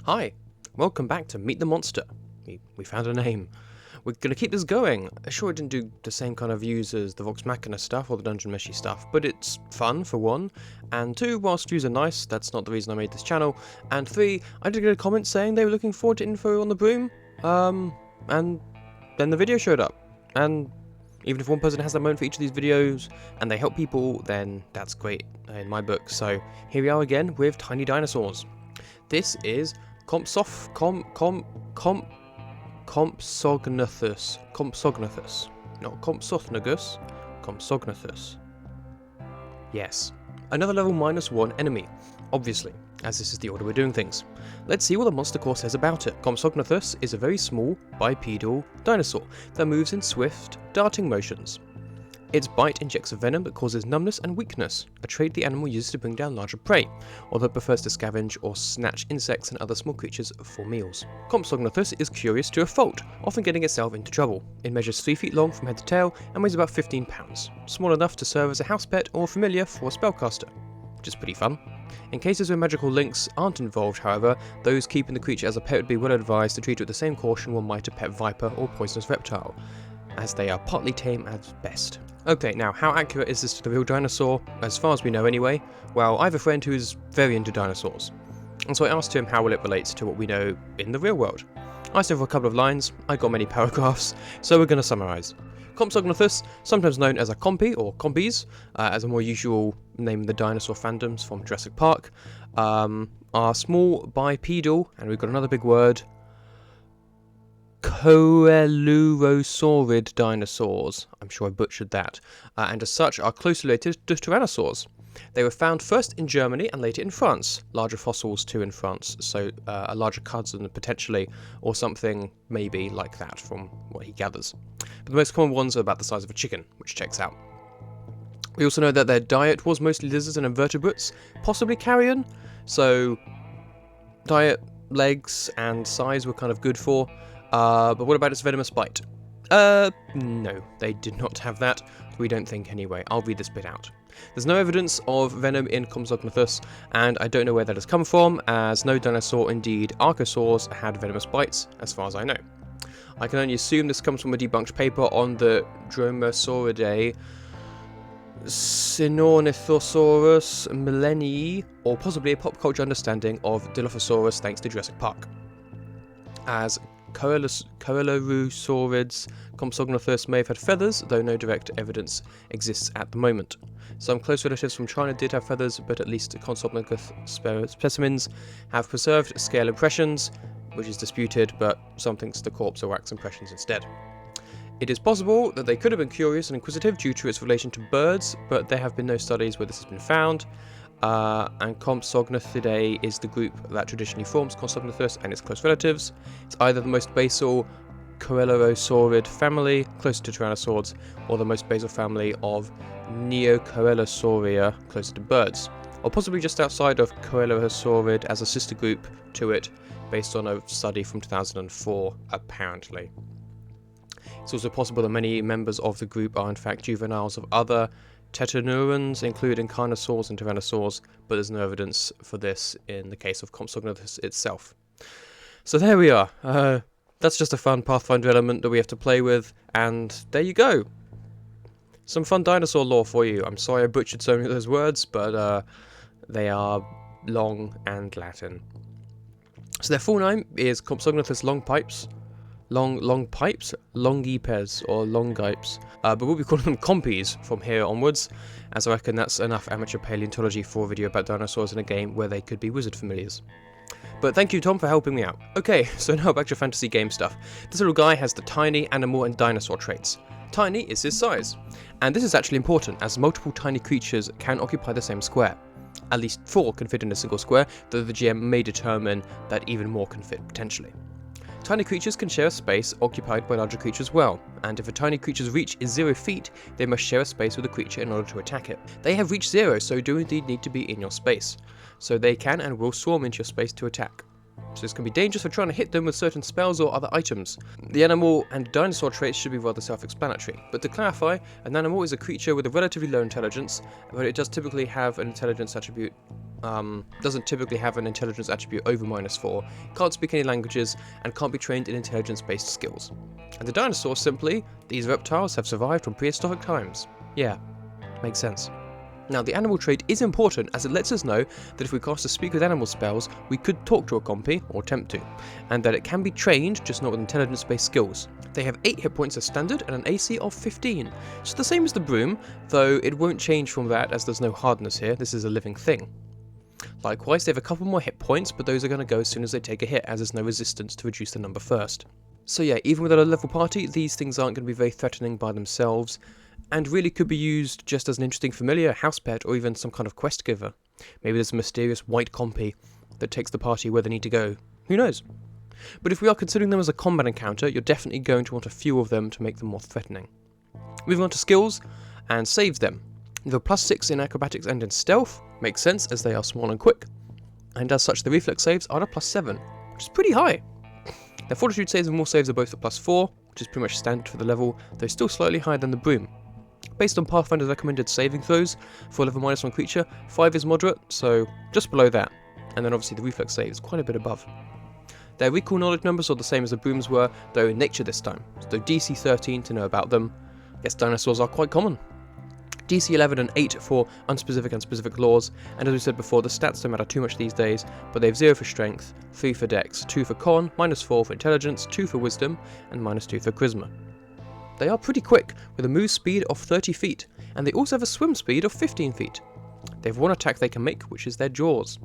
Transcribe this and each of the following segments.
Hi, welcome back to Meet the Monster. We found a name. We're going to keep this going. Sure, it didn't do the same kind of views as the Vox Machina stuff or the Dungeon Meshy stuff, but it's fun, for one. And two, whilst views are nice, that's not the reason I made this channel. And three, I did get a comment saying they were looking forward to info on the broom. And then the video showed up. And even if one person has their moment for each of these videos, and they help people, then that's great in my book. So here we are again with tiny dinosaurs. This is Compsognathus, not Compsognathus, Compsognathus. Yes, another level -1 enemy, obviously, as this is the order we're doing things. Let's see what the monster core says about it. Compsognathus is a very small, bipedal dinosaur that moves in swift, darting motions. Its bite injects a venom that causes numbness and weakness, a trait the animal uses to bring down larger prey, although it prefers to scavenge or snatch insects and other small creatures for meals. Compsognathus is curious to a fault, often getting itself into trouble. It measures 3 feet long from head to tail and weighs about 15 pounds, small enough to serve as a house pet or familiar for a spellcaster, which is pretty fun. In cases where magical links aren't involved, however, those keeping the creature as a pet would be well advised to treat it with the same caution one might a pet viper or poisonous reptile, as they are partly tame at best. Okay, now how accurate is this to the real dinosaur? As far as we know anyway. Well, I have a friend who is very into dinosaurs, and so I asked him how well it relates to what we know in the real world. I said for a couple of lines, I got many paragraphs, so we're going to summarise. Compsognathus, sometimes known as a compy or compies, as a more usual name in the dinosaur fandoms from Jurassic Park, are small bipedal, and we've got another big word, coelurosaurid dinosaurs. I'm sure I butchered that, and as such are closely related to tyrannosaurs. They were found first in Germany and later in France, larger fossils too in France, so a larger cousin potentially, or something maybe like that from what he gathers. But the most common ones are about the size of a chicken, which checks out. We also know that their diet was mostly lizards and invertebrates, possibly carrion, so diet, legs and size were kind of good for. But what about its venomous bite? No, they did not have that. We don't think anyway. I'll read this bit out. There's no evidence of venom in Compsognathus, and I don't know where that has come from, as no dinosaur, indeed archosaurs, had venomous bites, as far as I know. I can only assume this comes from a debunked paper on the Dromaeosauridae, Sinornithosaurus millenii, or possibly a pop culture understanding of Dilophosaurus thanks to Jurassic Park. As Coelurosaurids, Compsognathus may have had feathers, though no direct evidence exists at the moment. Some close relatives from China did have feathers, but at least Compsognathus specimens have preserved scale impressions, which is disputed, but some thinks the corpse are wax impressions instead. It is possible that they could have been curious and inquisitive due to its relation to birds, but there have been no studies where this has been found. And Compsognathidae is the group that traditionally forms Compsognathus and its close relatives. It's either the most basal Coelurosaurid family, closer to tyrannosaurs, or the most basal family of Neocoelurosauria, closer to birds, or possibly just outside of Coelurosaurid as a sister group to it, based on a study from 2004, apparently. It's also possible that many members of the group are in fact juveniles of other Tetanurans, including carnosaurs and tyrannosaurs, but there's no evidence for this in the case of Compsognathus itself. So there we are. That's just a fun Pathfinder element that we have to play with, and there you go. Some fun dinosaur lore for you. I'm sorry I butchered so many of those words, but they are long and Latin. So their full name is Compsognathus longipes, longipes, or longipes, but we'll be calling them compies from here onwards, as I reckon that's enough amateur paleontology for a video about dinosaurs in a game where they could be wizard familiars. But thank you, Tom, for helping me out. Okay, so now back to fantasy game stuff. This little guy has the tiny, animal, and dinosaur traits. Tiny is his size, and this is actually important, as multiple tiny creatures can occupy the same square. At least 4 can fit in a single square, though the GM may determine that even more can fit potentially. Tiny creatures can share a space occupied by larger creatures as well, and if a tiny creature's reach is 0 feet, they must share a space with the creature in order to attack it. They have reach 0, so do indeed need to be in your space, so they can and will swarm into your space to attack. So this can be dangerous for trying to hit them with certain spells or other items. The animal and dinosaur traits should be rather self-explanatory, but to clarify, an animal is a creature with a relatively low intelligence, but it does typically have an intelligence attribute doesn't typically have an intelligence attribute over -4, can't speak any languages, and can't be trained in intelligence-based skills. And the dinosaur simply, these reptiles have survived from prehistoric times. Yeah, makes sense. Now, the animal trait is important as it lets us know that if we cast a speak with animal spells, we could talk to a compy, or attempt to, and that it can be trained, just not with intelligence-based skills. They have 8 hit points as standard and an AC of 15, so the same as the broom, though it won't change from that as there's no hardness here, this is a living thing. Likewise, they have a couple more hit points, but those are going to go as soon as they take a hit, as there's no resistance to reduce the number first. So yeah, even with a low-level party, these things aren't going to be very threatening by themselves, and really could be used just as an interesting familiar, house pet, or even some kind of quest giver. Maybe there's a mysterious white compy that takes the party where they need to go. Who knows? But if we are considering them as a combat encounter, you're definitely going to want a few of them to make them more threatening. Moving on to skills, and saves them. They have a +6 in acrobatics and in stealth, makes sense as they are small and quick, and as such the reflex saves are a +7, which is pretty high. Their fortitude saves and more saves are both a +4, which is pretty much standard for the level, though still slightly higher than the broom. Based on Pathfinder's recommended saving throws for a level -1 creature, 5 is moderate, so just below that, and then obviously the reflex save is quite a bit above. Their recall knowledge numbers are the same as the brooms were, though in nature this time, so DC 13 to know about them. Yes, dinosaurs are quite common. DC 11 and 8 for unspecific and specific laws, and as we said before, the stats don't matter too much these days, but they have 0 for strength, 3 for dex, 2 for con, -4 for intelligence, 2 for wisdom, and -2 for charisma. They are pretty quick, with a move speed of 30 feet, and they also have a swim speed of 15 feet. They have one attack they can make, which is their jaws.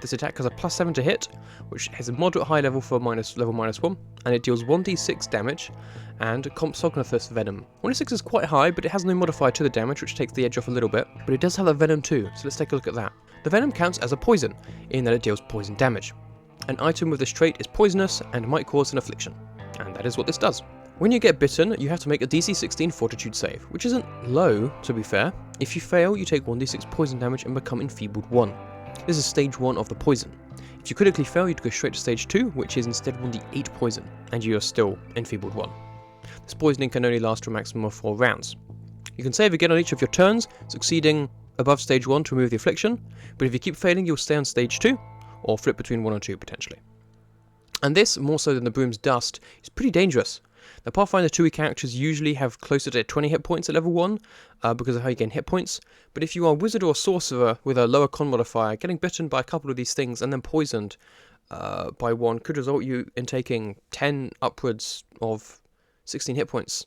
This attack has a +7 to hit, which has a moderate high level for level -1, and it deals 1d6 damage, and Compsognathus Venom. 1d6 is quite high, but it has no modifier to the damage, which takes the edge off a little bit, but it does have a Venom too, so let's take a look at that. The Venom counts as a poison, in that it deals poison damage. An item with this trait is poisonous, and might cause an affliction, and that is what this does. When you get bitten, you have to make a DC 16 fortitude save, which isn't low, to be fair. If you fail, you take 1d6 poison damage and become enfeebled 1. This is stage 1 of the poison. If you critically fail, you'd go straight to stage 2, which is instead 1d8 poison, and you are still enfeebled 1. This poisoning can only last for a maximum of 4 rounds. You can save again on each of your turns, succeeding above stage 1 to remove the affliction, but if you keep failing, you'll stay on stage 2, or flip between 1 and 2 potentially. And this, more so than the broom's dust, is pretty dangerous. Now, Pathfinder 2e characters usually have closer to 20 hit points at level 1, because of how you gain hit points, but if you are a wizard or a sorcerer with a lower con modifier, getting bitten by a couple of these things and then poisoned by one could result you in taking 10 upwards of 16 hit points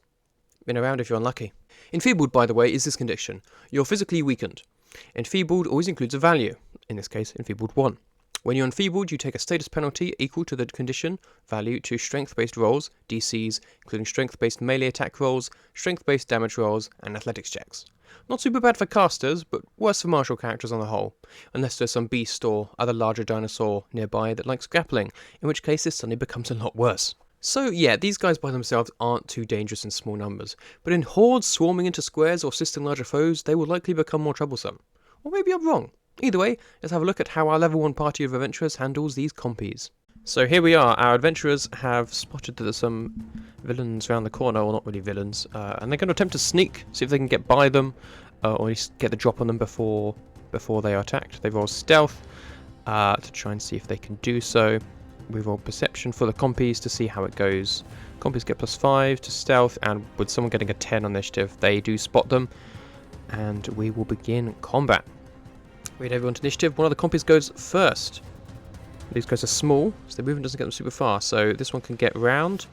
in a round if you're unlucky. Enfeebled, by the way, is this condition. You're physically weakened. Enfeebled always includes a value, in this case, enfeebled 1. When you're enfeebled, you take a status penalty equal to the condition value to strength-based rolls, DCs, including strength-based melee attack rolls, strength-based damage rolls, and athletics checks. Not super bad for casters, but worse for martial characters on the whole, unless there's some beast or other larger dinosaur nearby that likes grappling, in which case this suddenly becomes a lot worse. So yeah, these guys by themselves aren't too dangerous in small numbers, but in hordes swarming into squares or assisting larger foes, they will likely become more troublesome. Or maybe I'm wrong. Either way, let's have a look at how our level 1 party of adventurers handles these compies. So here we are, our adventurers have spotted that there's some villains around the corner, or not really villains, and they're going to attempt to sneak, see if they can get by them, or at least get the drop on them before they are attacked. They roll stealth to try and see if they can do so. We roll perception for the compies to see how it goes. Compies get +5 to stealth, and with someone getting a 10 on initiative, they do spot them, and we will begin combat. Wait, everyone to initiative. One of the compies goes first. These guys are small, so the movement doesn't get them super far. So this one can get round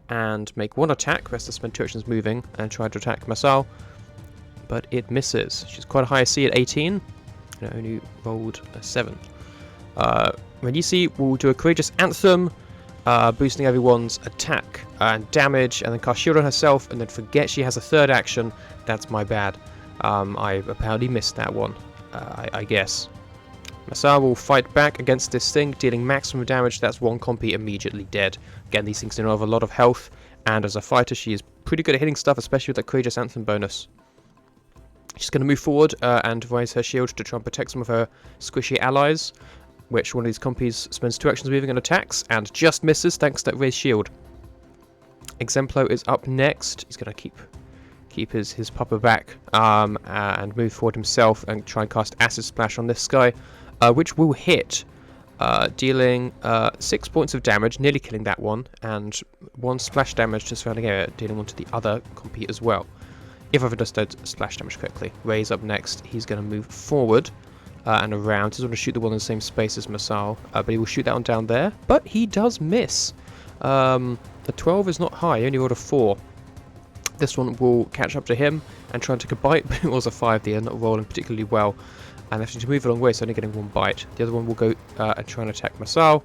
and make one attack. Rest to spend 2 actions moving and try to attack Masal, but it misses. She's quite a high AC at 18, and it only rolled a 7. When you see, we'll do a courageous anthem, boosting everyone's attack and damage, and then cast shield on herself, and then forget she has a third action. That's my bad. I apparently missed that one. I guess. Masal will fight back against this thing, dealing maximum damage. That's one compy immediately dead. Again, these things don't have a lot of health, and as a fighter, she is pretty good at hitting stuff, especially with that Courageous Anthem bonus. She's going to move forward and raise her shield to try and protect some of her squishy allies, which one of these compies spends 2 actions moving and attacks, and just misses thanks to that raised shield. Exemplo is up next. He's going to keep his pupper back and move forward himself and try and cast Acid Splash on this guy. which will hit, dealing 6 points of damage, nearly killing that one, and 1 splash damage to surrounding area, dealing onto the other compy as well. If I've understood splash damage correctly. Ray's up next. He's going to move forward and around. He's going to shoot the one in the same space as Masal, but he will shoot that one down there. But he does miss. The 12 is not high, he only rolled a 4. This one will catch up to him and try and take a bite, but it was a 5 there, not rolling particularly well. And having to move a long way, so only getting 1 bite. The other one will go and try and attack Masal.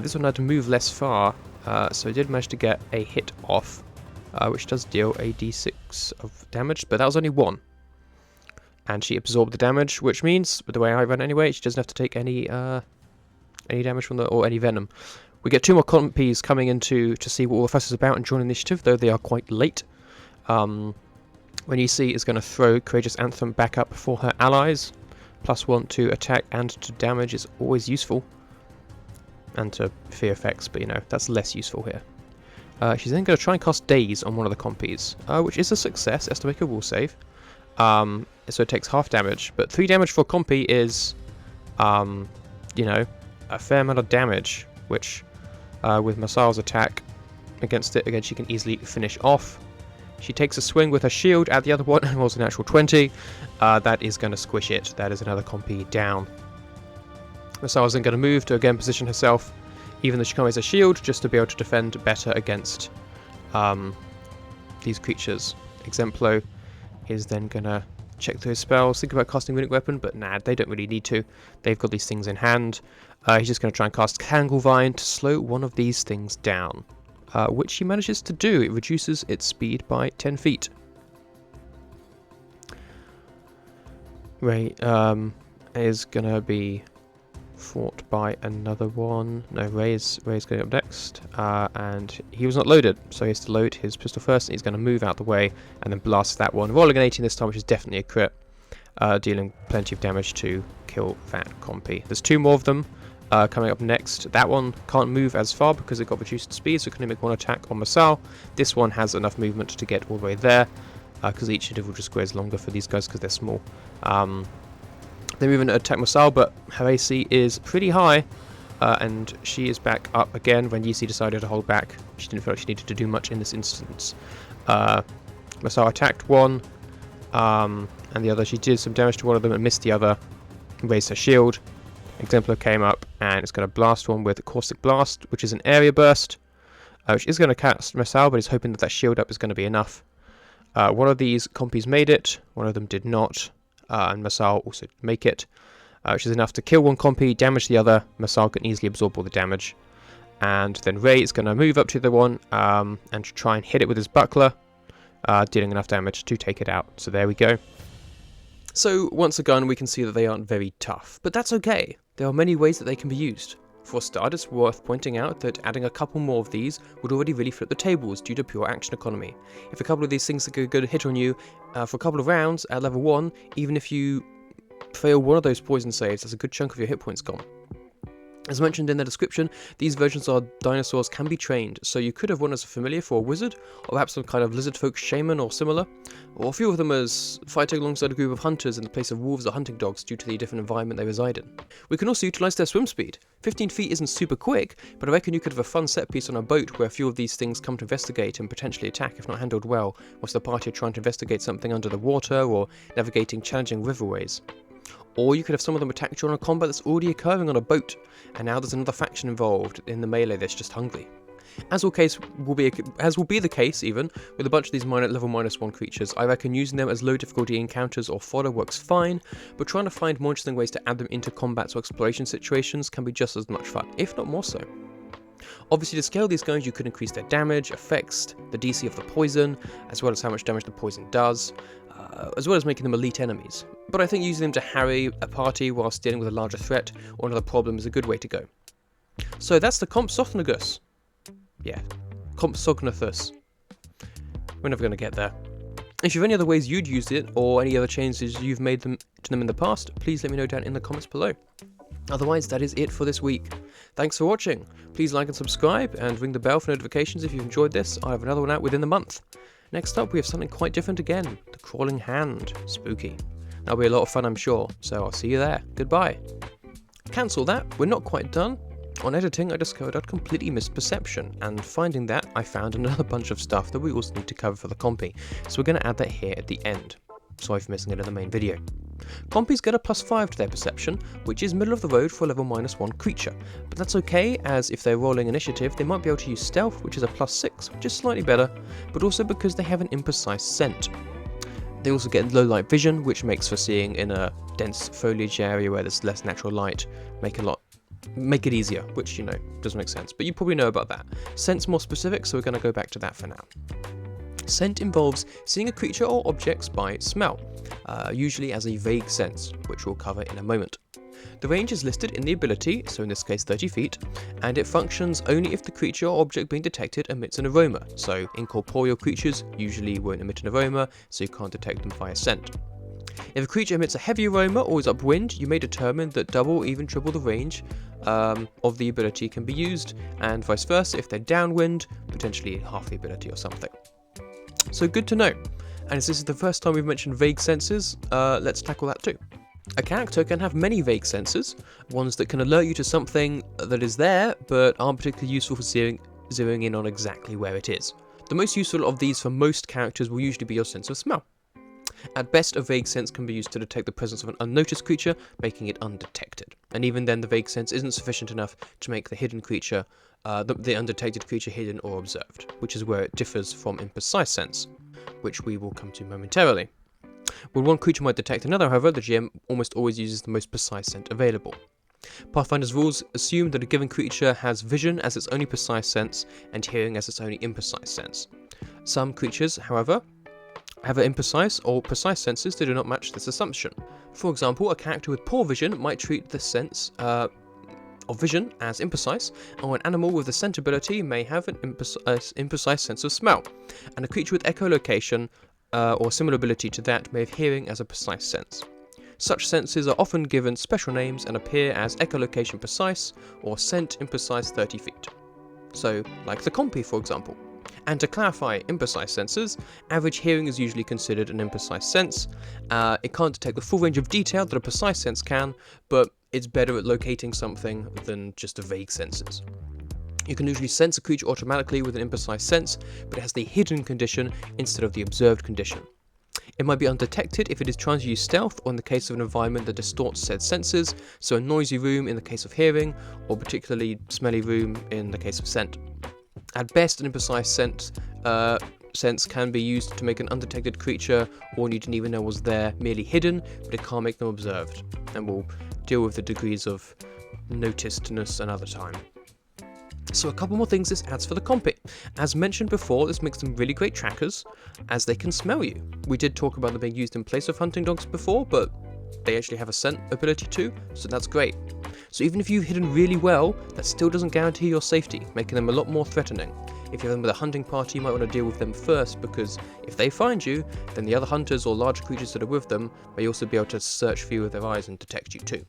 This one had to move less far, so he did manage to get a hit off, which does deal a d6 of damage, but that was only 1. And she absorbed the damage, which means, with the way I run anyway, she doesn't have to take any damage from or any venom. We get 2 more compies coming in to see what all the fuss is about and join initiative, though they are quite late. When you see is going to throw Courageous Anthem back up for her allies. +1 to attack and to damage is always useful. And to fear effects, but you know, that's less useful here. She's then going to try and cast Daze on one of the compies, which is a success. It has to make a will save. So it takes half damage, but 3 damage for a compy is, you know, a fair amount of damage, which with Masal's attack against it, again, she can easily finish off. She takes a swing with her shield at the other one and rolls a natural 20. That is going to squish it. That is another compy down. Masal's then going to move to again position herself, even though she can't raise a shield, just to be able to defend better against these creatures. Exemplo is then going to check through his spells, think about casting Runic Weapon, but nah, they don't really need to. They've got these things in hand. He's just going to try and cast Tanglevine to slow one of these things down, which he manages to do. It reduces its speed by 10 feet. Ray is going to be fought by another one. No, Ray's going up next, and he was not loaded, so he has to load his pistol first, and he's going to move out the way and then blast that one. Rolling an 18 this time, which is definitely a crit, dealing plenty of damage to kill that compy. There's 2 more of them coming up next. That one can't move as far because it got reduced speed, so it can only make 1 attack on Masal. This one has enough movement to get all the way there, because each individual square is longer for these guys because they're small. They move in to attack Masal, but her AC is pretty high, and she is back up again when Yisi decided to hold back. She didn't feel like she needed to do much in this instance. Masal attacked one, and the other. She did some damage to one of them and missed the other. Raised her shield. Exemplar came up and it's going to blast one with Caustic Blast, which is an area burst, which is going to cast Masal, but he's hoping that that shield up is going to be enough. One of these compies made it, one of them did not. And Masal also make it, which is enough to kill one compy, damage the other. Masal can easily absorb all the damage. And then Ray is going to move up to the one and try and hit it with his buckler, dealing enough damage to take it out. So there we go. So once again, we can see that they aren't very tough, but that's okay. There are many ways that they can be used. For a start, it's worth pointing out that adding a couple more of these would already really flip the tables due to pure action economy. If a couple of these things are going to hit on you for a couple of rounds at level 1, even if you fail one of those poison saves, that's a good chunk of your hit points gone. As mentioned in the description, these versions of dinosaurs can be trained, so you could have one as a familiar for a wizard, or perhaps some kind of lizard folk shaman or similar, or a few of them as fighting alongside a group of hunters in the place of wolves or hunting dogs due to the different environment they reside in. We can also utilise their swim speed. 15 feet isn't super quick, but I reckon you could have a fun set piece on a boat where a few of these things come to investigate and potentially attack if not handled well, whilst the party are trying to investigate something under the water or navigating challenging riverways. Or you could have some of them attack during a combat that's already occurring on a boat, and now there's another faction involved in the melee that's just hungry. As will be the case even with a bunch of these level -1 creatures, I reckon using them as low difficulty encounters or fodder works fine, but trying to find more interesting ways to add them into combats or exploration situations can be just as much fun, if not more so. Obviously, to scale these guys, you could increase their damage, effects, the DC of the poison, as well as how much damage the poison does, as well as making them elite enemies. But I think using them to harry a party whilst dealing with a larger threat or another problem is a good way to go. So that's the Compsognathus. Yeah, Compsognathus. We're never going to get there. If you have any other ways you'd used it, or any other changes you've made to them in the past, please let me know down in the comments below. Otherwise, that is it for this week. Thanks for watching. Please like and subscribe, and ring the bell for notifications if you've enjoyed this. I'll have another one out within the month. Next up, we have something quite different again. The Crawling Hand. Spooky. That'll be a lot of fun, I'm sure, so I'll see you there. Goodbye. Cancel that, we're not quite done. On editing, I discovered I'd completely missed perception, and finding that, I found another bunch of stuff that we also need to cover for the compy, so we're going to add that here at the end. Sorry for missing it in the main video. Compies get a +5 to their perception, which is middle of the road for a level -1 creature, but that's okay, as if they're rolling initiative, they might be able to use stealth, which is a +6, which is slightly better, but also because they have an imprecise scent. They also get low light vision, which makes for seeing in a dense foliage area where there's less natural light, make it easier, which, you know, doesn't make sense, but you probably know about that. Scent's more specific, so we're going to go back to that for now. Scent involves seeing a creature or objects by smell, usually as a vague sense, which we'll cover in a moment. The range is listed in the ability, so in this case 30 feet, and it functions only if the creature or object being detected emits an aroma, so incorporeal creatures usually won't emit an aroma, so you can't detect them via scent. If a creature emits a heavy aroma or is upwind, you may determine that double or even triple the range of the ability can be used, and vice versa if they're downwind, potentially half the ability or something. So good to know, and as this is the first time we've mentioned vague senses, let's tackle that too. A character can have many vague senses, ones that can alert you to something that is there, but aren't particularly useful for zeroing in on exactly where it is. The most useful of these for most characters will usually be your sense of smell. At best, a vague sense can be used to detect the presence of an unnoticed creature, making it undetected. And even then, the vague sense isn't sufficient enough to make the hidden creature, the undetected creature hidden or observed, which is where it differs from imprecise sense, which we will come to momentarily. When one creature might detect another, however, the GM almost always uses the most precise scent available. Pathfinder's rules assume that a given creature has vision as its only precise sense, and hearing as its only imprecise sense. Some creatures, however, have imprecise or precise senses that do not match this assumption. For example, a character with poor vision might treat the sense of vision as imprecise, or an animal with the scent ability may have an imprecise sense of smell, and a creature with echolocation or similar ability to that may have hearing as a precise sense. Such senses are often given special names and appear as echolocation precise or scent imprecise 30 feet. So, like the compy, for example. And to clarify imprecise senses, average hearing is usually considered an imprecise sense. It can't detect the full range of detail that a precise sense can, but it's better at locating something than just the vague senses. You can usually sense a creature automatically with an imprecise sense, but it has the hidden condition instead of the observed condition. It might be undetected if it is trying to use stealth, or in the case of an environment that distorts said senses, so a noisy room in the case of hearing, or particularly smelly room in the case of scent. At best, an imprecise sense can be used to make an undetected creature, or one you didn't even know was there, merely hidden, but it can't make them observed, and we'll deal with the degrees of noticedness another time. So a couple more things this adds for the compy. As mentioned before, this makes them really great trackers, as they can smell you. We did talk about them being used in place of hunting dogs before, but they actually have a scent ability too, so that's great. So even if you've hidden really well, that still doesn't guarantee your safety, making them a lot more threatening. If you're with a hunting party, you might want to deal with them first, because if they find you, then the other hunters or larger creatures that are with them may also be able to search for you with their eyes and detect you too.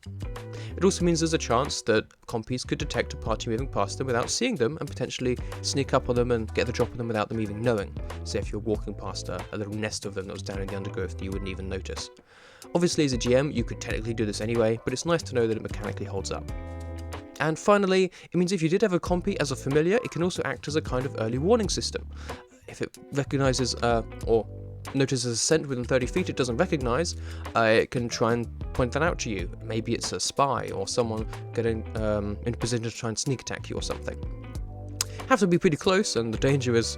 It also means there's a chance that compies could detect a party moving past them without seeing them, and potentially sneak up on them and get the drop on them without them even knowing. Say if you're walking past a little nest of them that was down in the undergrowth that you wouldn't even notice. Obviously, as a GM, you could technically do this anyway, but it's nice to know that it mechanically holds up. And finally, it means if you did have a compy as a familiar, it can also act as a kind of early warning system. If it recognises or notices a scent within 30 feet it doesn't recognise, it can try and point that out to you. Maybe it's a spy or someone getting in position to try and sneak attack you or something. Have to be pretty close, and the danger is,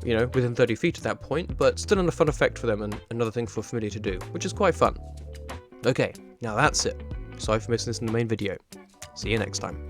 you know, within 30 feet at that point, but still a fun effect for them and another thing for a familiar to do, which is quite fun. Okay, now that's it. Sorry for missing this in the main video. See you next time.